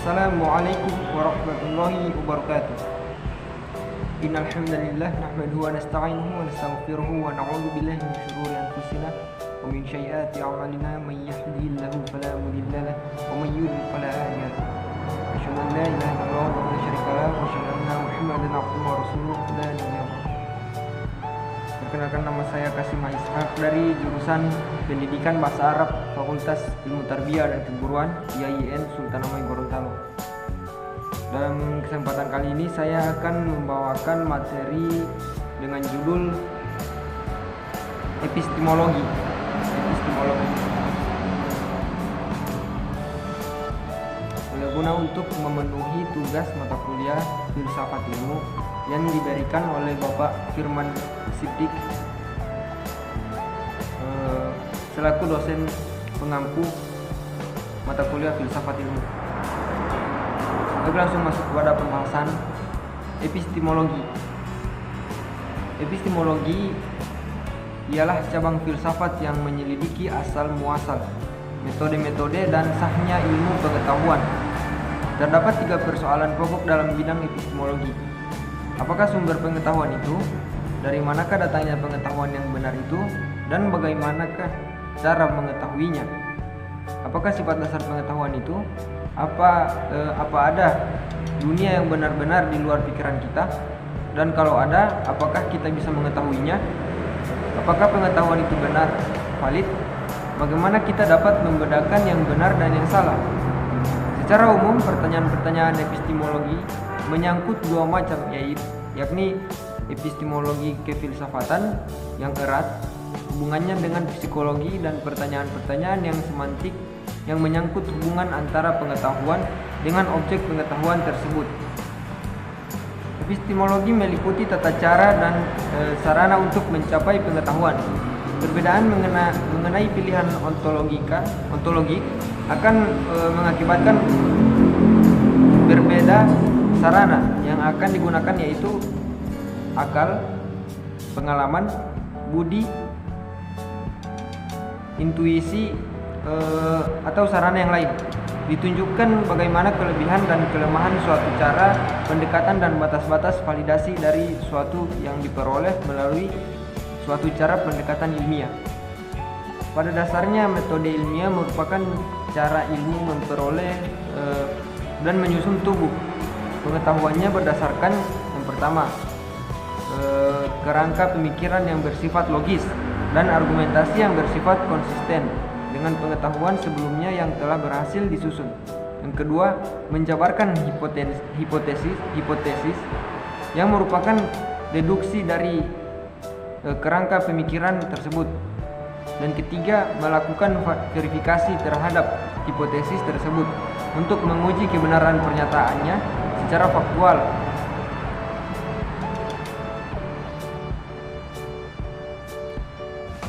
Assalamualaikum warahmatullahi wabarakatuh. Innal hamdalillah nahmaduhu wa nasta'inuhu wa nastaghfiruhu wa na'udzu billahi min shururi anfusina wa min sayyiati a'malina may yahdihillahu fala mudilla lahu wa may yudlil fala hadiya lahu. Asyhadu an la ilaha illallah wa la syarika lahu wa asyhadu anna Muhammadan abduhu wa rasuluhu la nabiyya ba'dahu. Perkenalkan, nama saya Kasim Ishaq dari jurusan Pendidikan Bahasa Arab Fakultas Ilmu Tarbiyah dan Keguruan IAIN Sultan Hamengkubuwono Gorontalo. Dalam kesempatan kali ini saya akan membawakan materi dengan judul epistemologi. Guna untuk memenuhi tugas mata kuliah filsafat ilmu yang diberikan oleh Bapak Firman Siddiq selaku dosen pengampu mata kuliah filsafat ilmu. Kita langsung masuk kepada pembahasan epistemologi. Epistemologi ialah cabang filsafat yang menyelidiki asal muasal, metode-metode dan sahnya ilmu pengetahuan. Terdapat 3 persoalan pokok dalam bidang epistemologi. Apakah sumber pengetahuan itu? Dari manakah datangnya pengetahuan yang benar itu? Dan bagaimanakah cara mengetahuinya? Apakah sifat dasar pengetahuan itu? Apa ada dunia yang benar-benar di luar pikiran kita? Dan kalau ada, apakah kita bisa mengetahuinya? Apakah pengetahuan itu benar, valid? Bagaimana kita dapat membedakan yang benar dan yang salah? Secara umum, pertanyaan-pertanyaan epistemologi menyangkut 2 macam, yakni epistemologi kefilsafatan yang erat hubungannya dengan psikologi, dan pertanyaan-pertanyaan yang semantik yang menyangkut hubungan antara pengetahuan dengan objek pengetahuan tersebut. Epistemologi meliputi tata cara dan sarana untuk mencapai pengetahuan. Perbedaan mengenai pilihan ontologik akan mengakibatkan berbeda sarana yang akan digunakan, yaitu akal, pengalaman, budi, intuisi, atau sarana yang lain. Ditunjukkan bagaimana kelebihan dan kelemahan suatu cara pendekatan dan batas-batas validasi dari suatu yang diperoleh melalui suatu cara pendekatan ilmiah. Pada dasarnya, metode ilmiah merupakan cara ilmu memperoleh dan menyusun tubuh pengetahuannya berdasarkan yang pertama, kerangka pemikiran yang bersifat logis dan argumentasi yang bersifat konsisten dengan pengetahuan sebelumnya yang telah berhasil disusun. Yang kedua, menjabarkan hipotesis yang merupakan deduksi dari kerangka pemikiran tersebut. Dan ketiga, melakukan verifikasi terhadap hipotesis tersebut untuk menguji kebenaran pernyataannya secara faktual.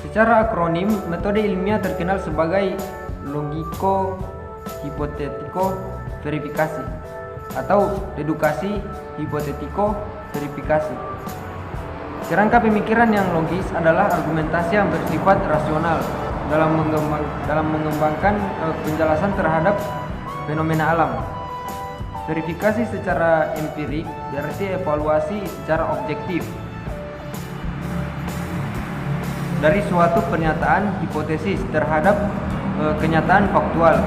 Secara akronim, metode ilmiah terkenal sebagai logiko-hipotetiko verifikasi atau dedukasi hipotetiko verifikasi. Kerangka pemikiran yang logis adalah argumentasi yang bersifat rasional dalam mengembangkan penjelasan terhadap fenomena alam. Verifikasi secara empirik berarti evaluasi secara objektif dari suatu pernyataan hipotesis terhadap kenyataan faktual.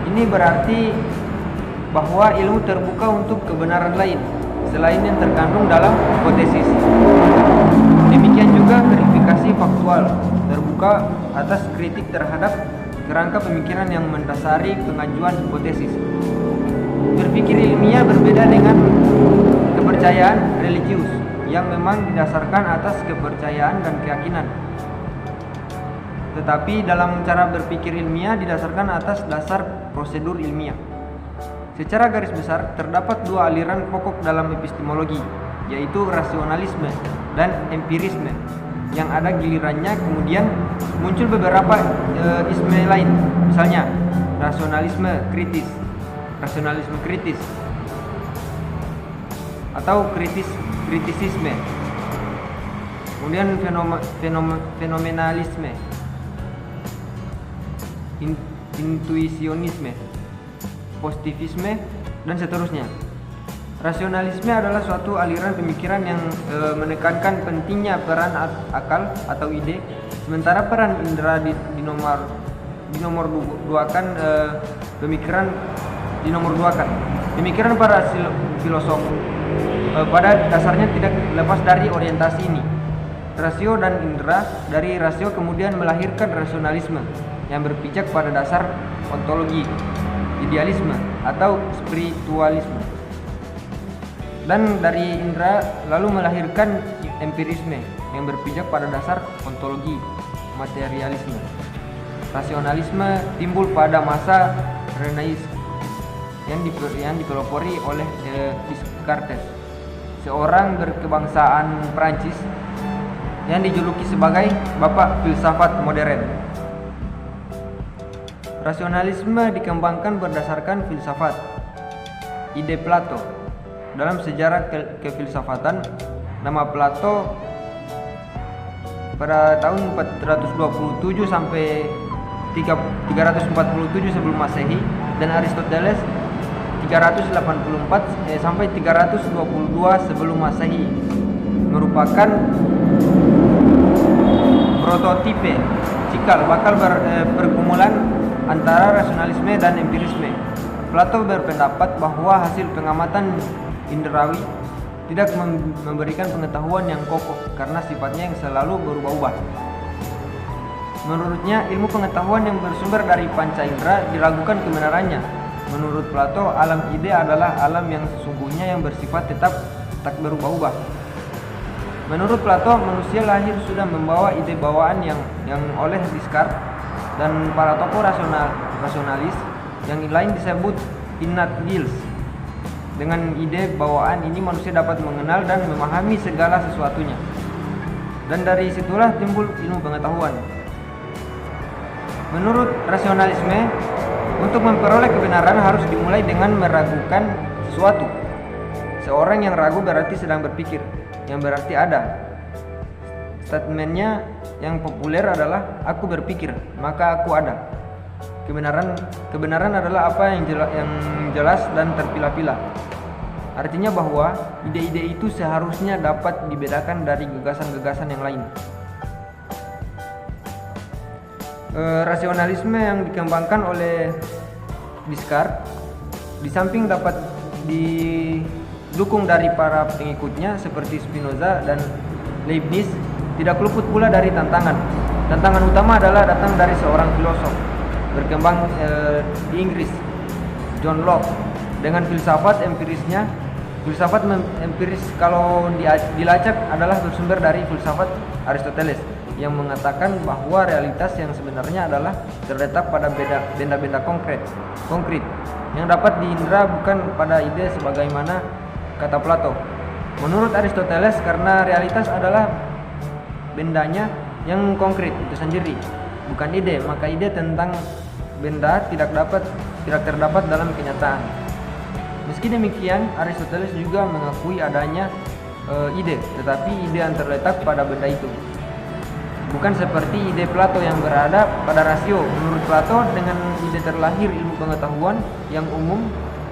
Ini berarti bahwa ilmu terbuka untuk kebenaran lain selain yang terkandung dalam hipotesis. Demikian juga verifikasi faktual terbuka atas kritik terhadap kerangka pemikiran yang mendasari pengajuan hipotesis. Berpikir ilmiah berbeda dengan kepercayaan religius yang memang didasarkan atas kepercayaan dan keyakinan. Tetapi dalam cara berpikir ilmiah didasarkan atas dasar prosedur ilmiah. Secara garis besar, terdapat 2 aliran pokok dalam epistemologi, yaitu rasionalisme dan empirisme, yang ada gilirannya kemudian muncul beberapa isme lain, misalnya rasionalisme kritis atau kritisisme, kemudian fenomenalisme, intuisionisme, positivisme, dan seterusnya. Rasionalisme adalah suatu aliran pemikiran yang menekankan pentingnya peran akal atau ide, sementara peran indera dinomorduakan. Pemikiran para filosof pada dasarnya tidak lepas dari orientasi ini. Rasio dan indera. Dari rasio kemudian melahirkan rasionalisme yang berpijak pada dasar ontologi, idealisme atau spiritualisme. Dan dari indera lalu melahirkan empirisme yang berpijak pada dasar ontologi, materialisme. Rasionalisme timbul pada masa Renaissance yang dipelopori oleh Descartes, seorang berkebangsaan Prancis yang dijuluki sebagai bapak filsafat modern. Rasionalisme dikembangkan berdasarkan filsafat ide Plato. Dalam sejarah kefilsafatan, nama Plato pada tahun 427 sampai 347 sebelum Masehi dan Aristoteles 384 sampai 322 sebelum Masehi merupakan prototipe cikal bakal pergumulan antara rasionalisme dan empirisme. Plato berpendapat bahwa hasil pengamatan inderawi tidak memberikan pengetahuan yang kokoh karena sifatnya yang selalu berubah-ubah. Menurutnya, ilmu pengetahuan yang bersumber dari panca indera diragukan kebenarannya. Menurut Plato, alam ide adalah alam yang sesungguhnya yang bersifat tetap tak berubah-ubah. Menurut Plato, manusia lahir sudah membawa ide bawaan yang oleh Descartes dan para tokoh rasionalis yang lain disebut innate wills. Dengan ide bawaan ini manusia dapat mengenal dan memahami segala sesuatunya. Dan dari situlah timbul ilmu pengetahuan. Menurut rasionalisme, untuk memperoleh kebenaran harus dimulai dengan meragukan sesuatu. Seorang yang ragu berarti sedang berpikir, yang berarti ada. Statementnya yang populer adalah aku berpikir, maka aku ada. Kebenaran adalah apa yang jelas dan terpilah-pilah. Artinya bahwa ide-ide itu seharusnya dapat dibedakan dari gagasan-gagasan yang lain. Rasionalisme yang dikembangkan oleh Descartes di samping dapat didukung dari para pengikutnya seperti Spinoza dan Leibniz, tidak luput pula dari tantangan. Tantangan utama adalah datang dari seorang filosof berkembang di Inggris, John Locke, dengan filsafat empirisnya. Filsafat empiris kalau dilacak adalah bersumber dari filsafat Aristoteles yang mengatakan bahwa realitas yang sebenarnya adalah terletak pada benda-benda konkret yang dapat diindra, bukan pada ide sebagaimana kata Plato. Menurut Aristoteles, karena realitas adalah bendanya yang konkret itu sendiri, bukan ide, maka ide tentang benda tidak terdapat dalam kenyataan. Meski demikian, Aristoteles juga mengakui adanya ide, tetapi ide yang terletak pada benda itu, bukan seperti ide Plato yang berada pada rasio. Menurut Plato, dengan ide terlahir ilmu pengetahuan yang umum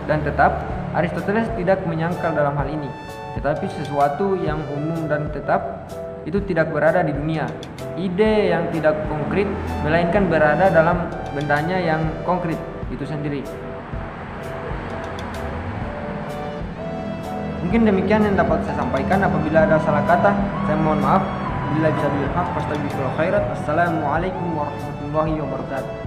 dan tetap. Aristoteles tidak menyangkal dalam hal ini, tetapi sesuatu yang umum dan tetap itu tidak berada di dunia. Ide yang tidak konkret melainkan berada dalam bendanya yang konkret itu sendiri. Mungkin demikian yang dapat saya sampaikan. Apabila ada salah kata, saya mohon maaf. Bila bisa bilhaq, fastaghfirul khairat. Assalamualaikum warahmatullahi wabarakatuh.